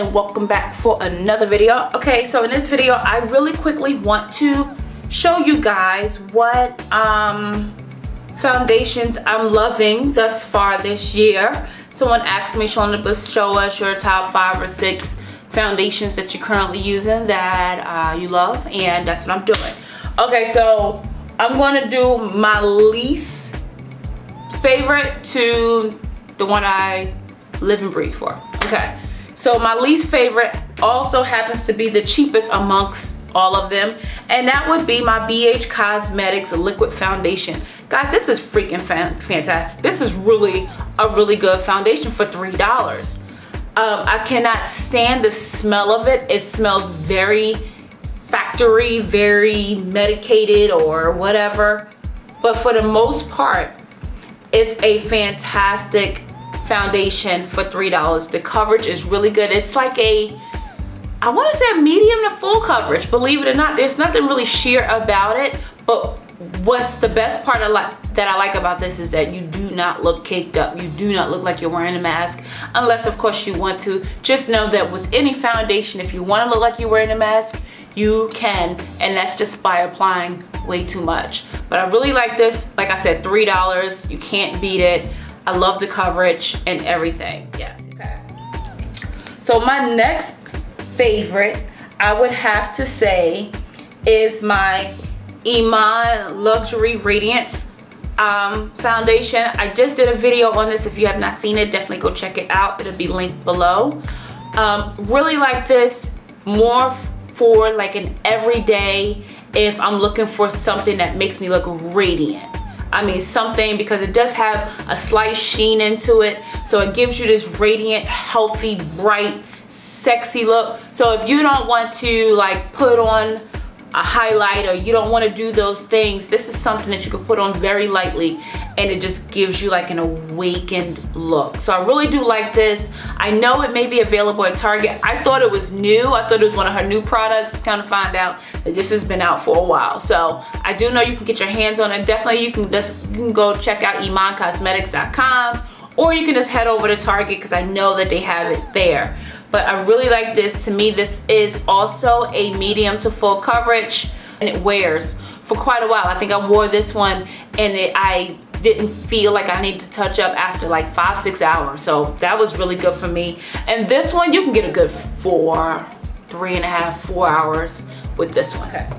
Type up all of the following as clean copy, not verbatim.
and welcome back for another video. Okay, so in this video I really quickly want to show you guys what foundations I'm loving thus far this year. Someone asked me, Shalinda, show us your top 5 or 6 foundations that you're currently using that you love, and that's what I'm doing. Okay, so I'm going to do my least favorite to the one I live and breathe for. Okay, so my least favorite also happens to be the cheapest amongst all of them, and that would be my BH Cosmetics liquid foundation. Guys, this is freaking fantastic. This is really a really good foundation for $3. I cannot stand the smell of it. It smells very factory, very medicated or whatever, but for the most part it's a fantastic foundation for $3. The coverage is really good. It's like a, I want to say a medium to full coverage, believe it or not. There's nothing really sheer about it, but what's the best part that I like about this is that you do not look caked up. You do not look like you're wearing a mask, unless of course you want to. Just know that with any foundation, if you want to look like you're wearing a mask, you can, and that's just by applying way too much. But I really like this. Like I said, $3, you can't beat it. I love the coverage and everything. Yes. Okay. So my next favorite, I would have to say, is my Iman Luxury Radiance foundation. I just did a video on this. If you have not seen it, definitely go check it out. It'll be linked below. Really like this more for like an everyday, if I'm looking for something that makes me look radiant. I mean something, because it does have a slight sheen into it, so it gives you this radiant, healthy, bright, sexy look. So if you don't want to like put on a highlighter, you don't want to do those things, this is something that you can put on very lightly and it just gives you like an awakened look. So I really do like this. I know it may be available at Target. I thought it was new. I thought it was one of her new products. Kind of find out that this has been out for a while. So I do know you can get your hands on it. Definitely you can go check out ImanCosmetics.com, or you can just head over to Target because I know that they have it there. But I really like this. To me, this is also a medium to full coverage, and it wears for quite a while. I think I wore this one and I didn't feel like I needed to touch up after like 5-6 hours. So that was really good for me. And this one, you can get a good 3.5, 4 hours with this one. Okay.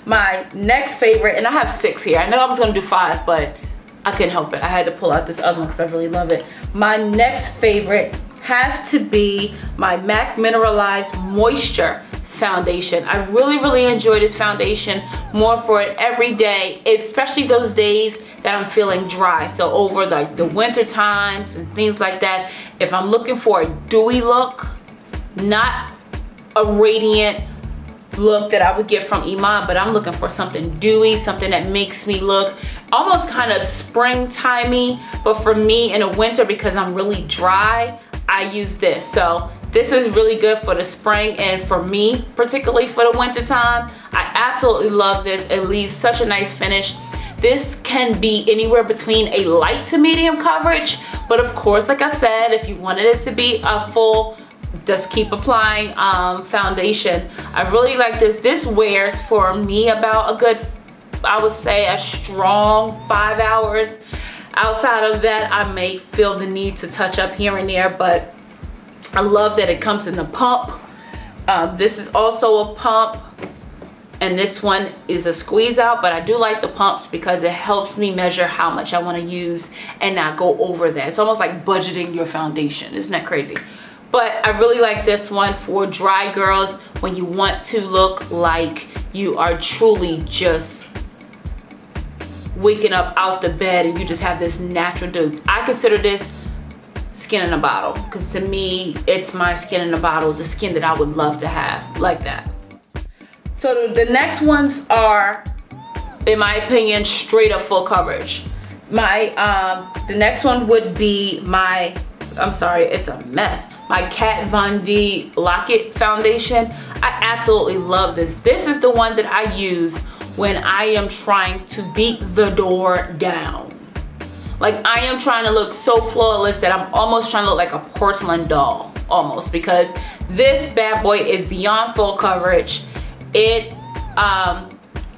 My next favorite, and I have 6 here. I know I was gonna do 5, but I couldn't help it. I had to pull out this other one because I really love it. My next favorite has to be my MAC Mineralized Moisture foundation. I really enjoy this foundation more for it every day, especially those days that I'm feeling dry. So over like the winter times and things like that, if I'm looking for a dewy look, not a radiant look that I would get from Iman, but I'm looking for something dewy, something that makes me look almost kind of springtimey. But for me in the winter, because I'm really dry, I use this. So this is really good for the spring, and for me particularly for the winter time, I absolutely love this. It leaves such a nice finish. This can be anywhere between a light to medium coverage, but of course, like I said, if you wanted it to be a full, just keep applying foundation. I really like this. This wears for me about a good, I would say a strong 5 hours. Outside of that, I may feel the need to touch up here and there, but I love that it comes in the pump. This is also a pump, and this one is a squeeze out, but I do like the pumps because it helps me measure how much I want to use and not go over that. It's almost like budgeting your foundation. Isn't that crazy? But I really like this one for dry girls, when you want to look like you are truly just waking up out the bed and you just have this natural dew. I consider this skin in a bottle, because to me it's my skin in a bottle, the skin that I would love to have like that. So the next ones are, in my opinion, straight up full coverage. The next one would be my, I'm sorry, it's a mess, my Kat Von D Lock-It foundation. I absolutely love this. This is the one that I use when I am trying to beat the door down. Like I am trying to look so flawless that I'm almost trying to look like a porcelain doll. almost, because this bad boy is beyond full coverage. It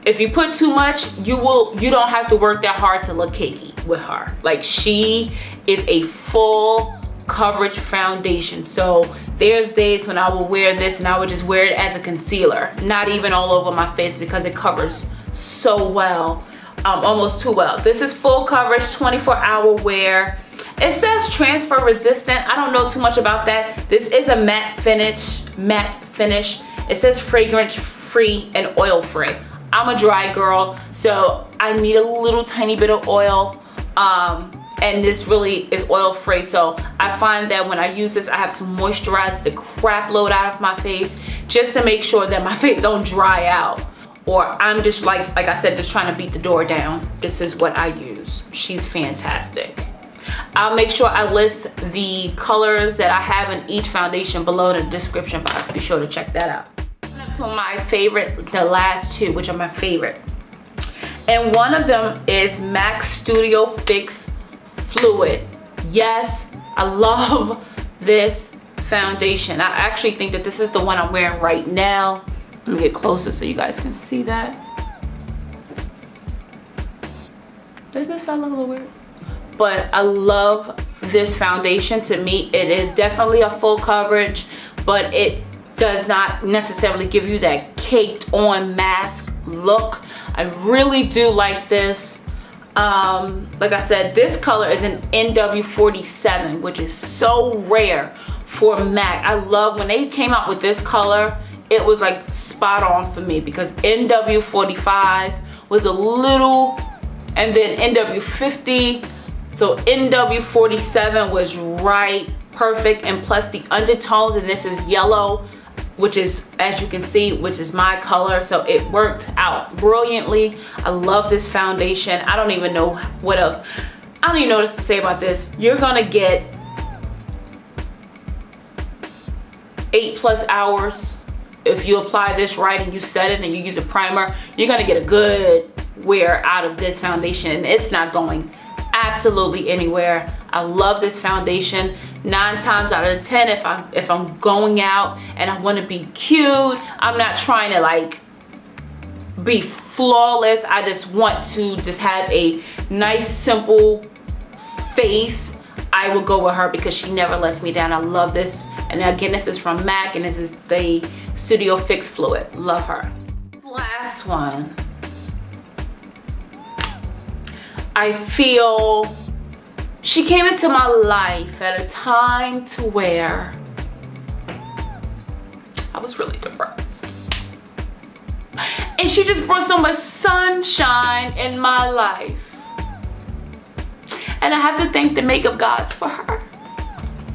if you put too much, you don't have to work that hard to look cakey with her. Like, she is a full coverage foundation. So there's days when I will wear this and I would just wear it as a concealer, not even all over my face, because it covers so well, almost too well. This is full coverage, 24-hour wear. It says transfer resistant. I don't know too much about that. This is a matte finish. It says fragrance free and oil free. I'm a dry girl, so I need a little tiny bit of oil, and this really is oil free. So I find that when I use this, I have to moisturize the crap load out of my face just to make sure that my face don't dry out, or I'm just like I said, just trying to beat the door down. This is what I use. She's fantastic. I'll make sure I list the colors that I have in each foundation below in the description box. Be sure to check that out. To my favorite, the last two, which are my favorite, and one of them is MAC Studio Fix Fluid. Yes, I love this foundation. I actually think that this is the one I'm wearing right now. Let me get closer so you guys can see that. Doesn't this sound a little weird? But I love this foundation. To me, it is definitely a full coverage, but it does not necessarily give you that caked on mask look. I really do like this. Like I said, this color is an NW47, which is so rare for MAC. I love when they came out with this color. It was like spot on for me, because NW45 was a little, and then NW50, so NW47 was right perfect. And plus the undertones, and this is yellow, which is, as you can see, which is my color, so it worked out brilliantly. I love this foundation. I don't even know what else. I don't even know what else to say about this. You're gonna get 8+ hours if you apply this right and you set it and you use a primer. You're gonna get a good wear out of this foundation, and it's not going absolutely anywhere. I love this foundation. 9 times out of 10, if I'm going out and I want to be cute, I'm not trying to like be flawless. I just want to just have a nice simple face. I will go with her because she never lets me down. I love this. And again, this is from MAC, and this is the Studio Fix Fluid. Love her. Last one. I feel she came into my life at a time to where I was really depressed. And she just brought so much sunshine in my life. And I have to thank the makeup gods for her.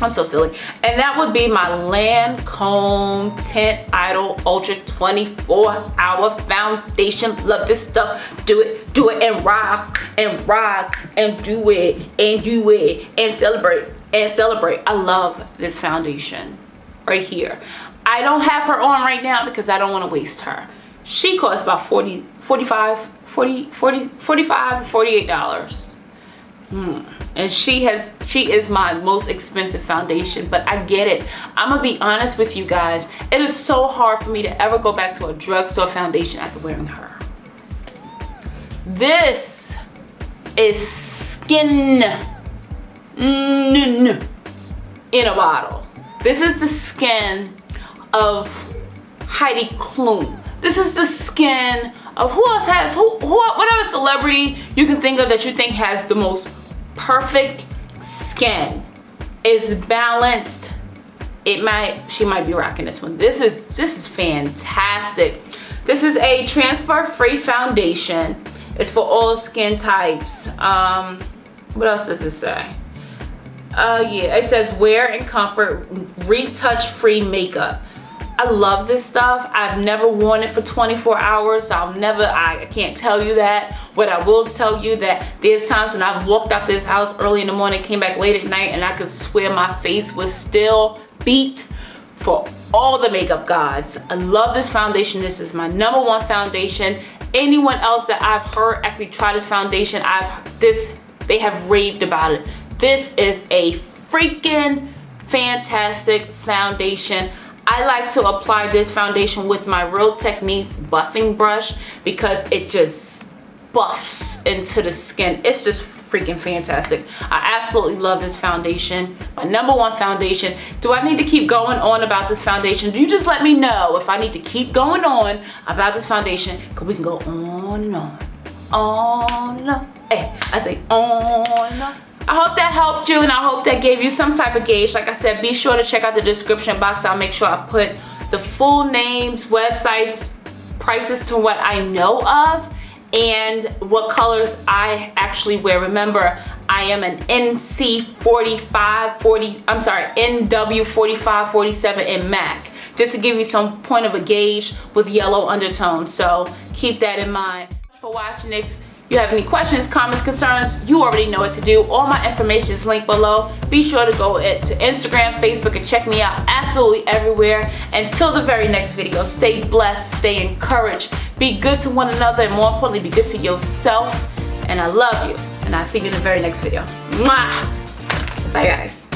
I'm so silly. And that would be my Lancome Teint Idole Ultra 24-hour foundation. Love this stuff. Do it and rock and do it and celebrate. I love this foundation right here. I don't have her on right now because I don't want to waste her. She costs about $48. And she is my most expensive foundation, but I get it. I'm gonna be honest with you guys, it is so hard for me to ever go back to a drugstore foundation after wearing her. This is skin in a bottle. This is the skin of Heidi Klum. This is the skin of who else has, whatever celebrity you can think of that you think has the most perfect skin. It's balanced. She might be rocking this one. This is fantastic. This is a transfer-free foundation. It's for all skin types. What else does it say? Yeah, it says wear and comfort, retouch-free makeup. I love this stuff. I've never worn it for 24 hours, so I can't tell you that. What I will tell you that there's times when I've walked out this house early in the morning, came back late at night, and I could swear my face was still beat for all the makeup gods. I love this foundation. This is my #1 foundation. Anyone else that I've heard actually try this foundation, they have raved about it. This is a freaking fantastic foundation. I like to apply this foundation with my Real Techniques buffing brush because it just buffs into the skin. It's just freaking fantastic. I absolutely love this foundation. My #1 foundation. Do I need to keep going on about this foundation? You just let me know if I need to keep going on about this foundation, because we can go on and on. On and on. Hey, I say on and on. I hope that helped you, and I hope that gave you some type of gauge. Like I said, be sure to check out the description box. I'll make sure I put the full names, websites, prices to what I know of, and what colors I actually wear. Remember, I am an NW4547 in MAC, just to give you some point of a gauge with yellow undertones. So keep that in mind. Thanks for watching. If you have any questions, comments, concerns, you already know what to do. All my information is linked below. Be sure to go to Instagram, Facebook, and check me out absolutely everywhere. Until the very next video, stay blessed, stay encouraged, be good to one another, and more importantly, be good to yourself. And I love you, and I'll see you in the very next video. Mwah! Bye, guys.